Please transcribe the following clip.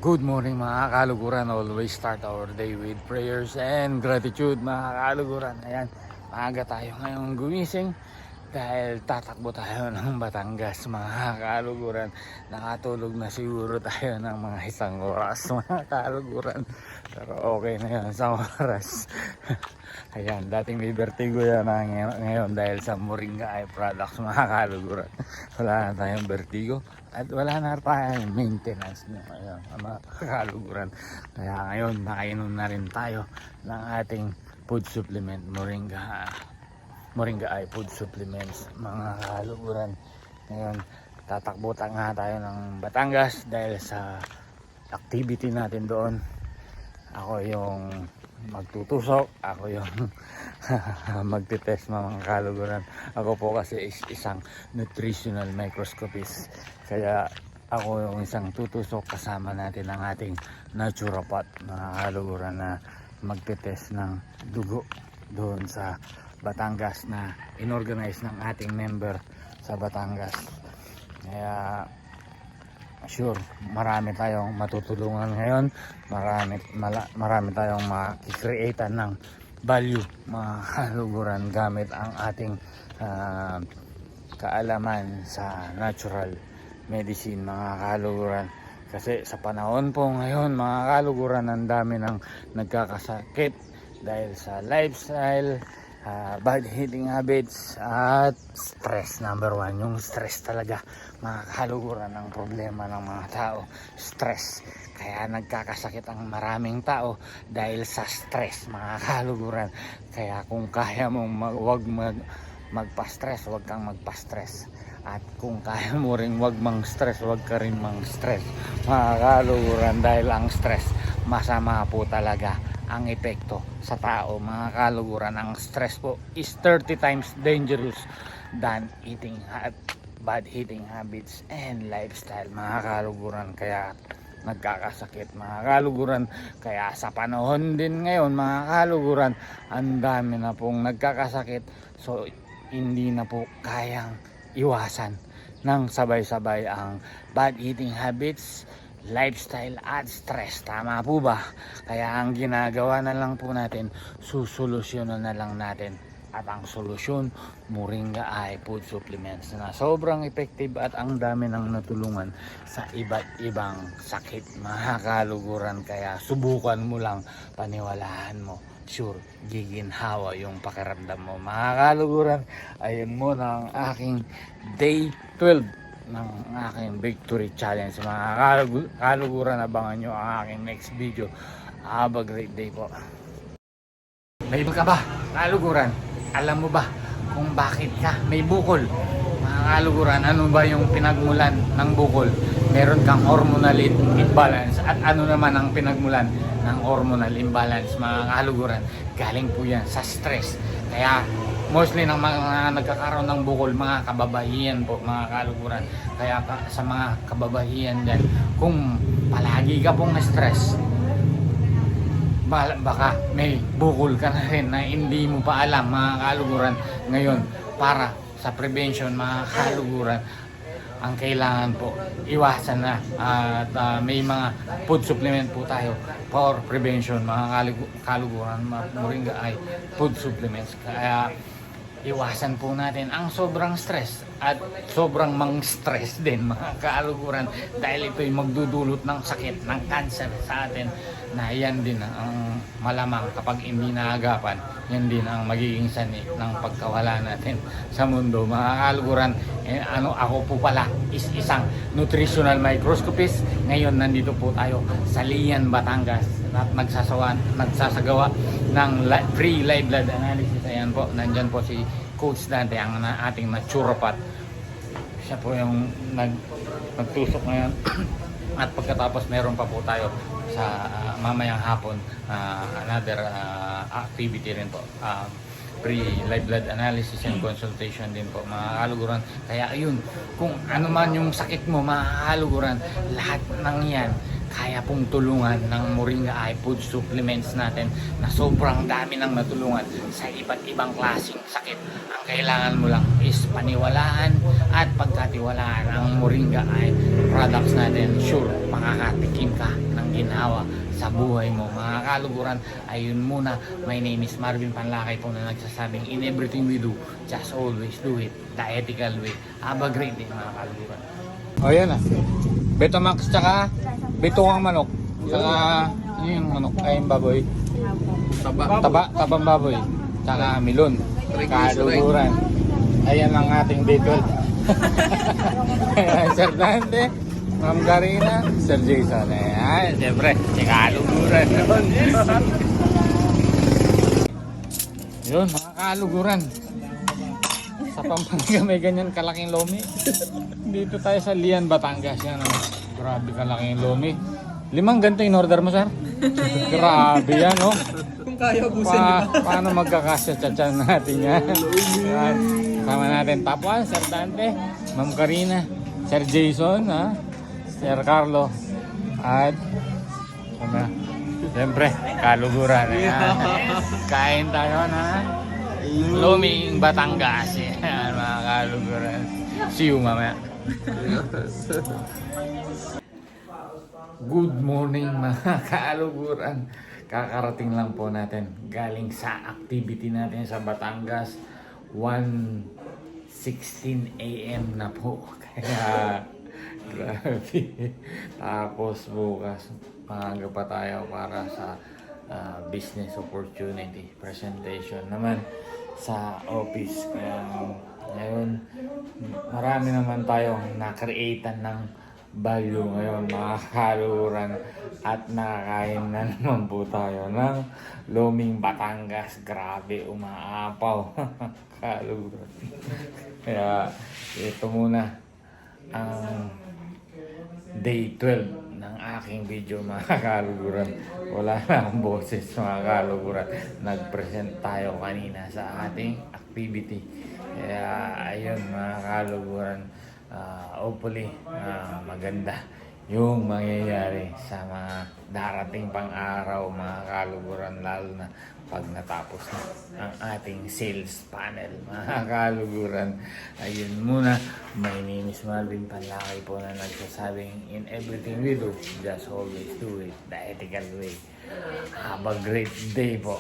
Good morning mga kaluguran. Always start our day with prayers and gratitude mga kaluguran. Ayan, maaga tayo ngayong gumising dahil tatakbo tayo ng Batangas mga kaluguran. Nakatulog na siguro tayo ng mga isang oras mga kaluguran. Pero okay na yan sa oras. Ayan, dating may vertigo yan ngayon dahil sa Moringa Eye Products mga kaluguran. Wala na tayong vertigo at wala na tayong maintenance nyo. Ayan, mga kaluguran. Kaya ngayon, nakainom na rin tayo ng ating food supplement, Moringa Eye Food Supplements mga kaluguran. Ngayon, tatakbo nga tayo ng Batangas dahil sa activity natin doon. Ako yung magtutusok, ako yung magtitest mga kaluguran. Ako po kasi isang nutritional microscopist, kaya ako yung isang tutusok kasama natin ang ating naturopath mga kaluguran na magtitest ng dugo doon sa Batangas na inorganize ng ating member sa Batangas. Kaya sure, marami tayong matutulungan ngayon, marami tayong makikreate ng value mga kaluguran gamit ang ating kaalaman sa natural medicine mga kaluguran. Kasi sa panahon po ngayon mga kaluguran, ang dami ng nagkakasakit dahil sa lifestyle, bad eating habits at stress. Number one, yung stress talaga mga kaluguran ang problema ng mga tao. Stress, kaya nagkakasakit ang maraming tao dahil sa stress mga kaluguran. Kaya kung kaya mong magpa-stress, huwag kang magpa-stress. At kung kaya mo rin wag mang-stress, wag ka rin mang-stress mga kaluguran, dahil ang stress masama po talaga ang epekto sa tao mga kaluguran. Ang stress po is 30 times dangerous than bad eating habits and lifestyle mga kaluguran. Kaya nagkakasakit mga kaluguran. Kaya sa panahon din ngayon mga kaluguran, ang dami na pong nagkakasakit. So hindi na po kayang iwasan ng sabay-sabay ang bad eating habits, lifestyle at stress. Tama po ba? Kaya ang ginagawa na lang po natin, susolusyonan na lang natin. At ang solusyon, Moringa Eye Food Supplements na sobrang effective at ang dami nang natulungan sa iba't ibang sakit mga kaluguran. Kaya subukan mo lang, paniwalaan mo, sure, giginhawa yung pakiramdam mo mga kaluguran. Ayun mo ng aking day 12 ng aking victory challenge mga kaluguran. Abangan nyo ang aking next video. Have a great day po. May iba ka ba kaluguran? Alam mo ba kung bakit ka may bukol mga kaluguran? Ano ba yung pinagmulan ng bukol? Meron kang hormonal imbalance. At ano naman ang pinagmulan ng hormonal imbalance mga kaluguran? Galing po yan sa stress. Kaya mostly ng mga nagkakaroon ng bukol, mga kababaihan po mga kaluguran. Kaya sa mga kababaihan dyan, kung palagi ka pong na-stress, baka may bukol ka na rin na hindi mo pa alam mga kaluguran. Ngayon, para sa prevention mga kaluguran, ang kailangan po iwasan na at may mga food supplement po tayo for prevention mga kaluguran, Moringa Eye Food Supplements. Kaya iwasan po natin ang sobrang stress at sobrang mang-stress din mga kaluguran, dahil ito'y magdudulot ng sakit, ng cancer sa atin, na yan din ang malamang kapag hindi naagapan. Yan din ang magiging sani ng pagkawala natin sa mundo mga kaluguran. Ako po pala is isang nutritional microscopist. Ngayon nandito po tayo sa Lian, Batangas at nagsasagawa ng free live blood analysis. Ayan po, nandyan po si Coach Dante, ang ating naturopath. Siya po yung nagtusok ngayon. At pagkatapos meron pa po tayo sa mamayang hapon another activity rin po, free live blood analysis and consultation din po mga kaluguran. Kaya ayun, kung ano man yung sakit mo mga kaluguran, lahat ng yan kaya pong tulungan ng Moringa Eye Food Supplements natin na sobrang dami nang natulungan sa iba't ibang klaseng sakit. Ang kailangan mo lang is paniwalaan at pagkatiwalaan ang Moringa Eye products natin. Sure, makakatikim ka ng ginhawa sa buhay mo. Mga kaluguran, ayun muna. My name is Marvin Panlakay po na nagsasabing in everything we do, just always do it the ethical way. Have a great day mga kaluguran. O yan na. Betamax tsaka Betuang manok. Tsaka ano yung manok? Ay yung baboy. Tabang baboy. Tsaka milon. Kaluguran. Ayan ang ating B12. Sir Dante, Ma'am Garina, Sir Jason. Ayan, siyempre, kaluguran. Yun, mga kaluguran. Sa Pampanga may ganyan kalaking lomi. Dito tayo sa Lian, Batangas. Yan, grabe kalaking lomi. 5 ganito in order mo, sir? Grabe yan, oh. Kung kaya ubusin Paano magkakasya tchan natin yan? Yan. Kasama natin top 1, Sir Dante, Ma'am Karina, Sir Jason, ha? Sir Carlo, at siyempre, kaluguran. Ayan. Kain tayo na Luming Batangas. Yan, mga kaluguran. See you mamaya. Good morning mga kaluguran. Kakarating lang po natin galing sa activity natin sa Batangas. 1:16 AM na po. Kaya grabe. Tapos bukas maaga pa tayo para sa business opportunity presentation naman sa office. Kaya ngayon marami naman tayong na-createan ng value ngayon mga kaluguran at nakakain na naman po tayo ng Luming Batangas. Grabe, umaapaw. Kaluguran. Kaya ito muna ang day 12 ng aking video mga kaluguran. Wala na akong boses mga kaluguran. Nag-present tayo kanina sa ating activity. Kaya ayun mga kaluguran. Hopefully maganda yung mangyayari sa mga darating pang araw mga kaluguran, lalo na pag natapos na ang ating sales panel mga kaluguran. Ayun muna, my name is Marvin Panlakay po na nagsasabing in everything we do, just always do it the ethical way. Have a great day po.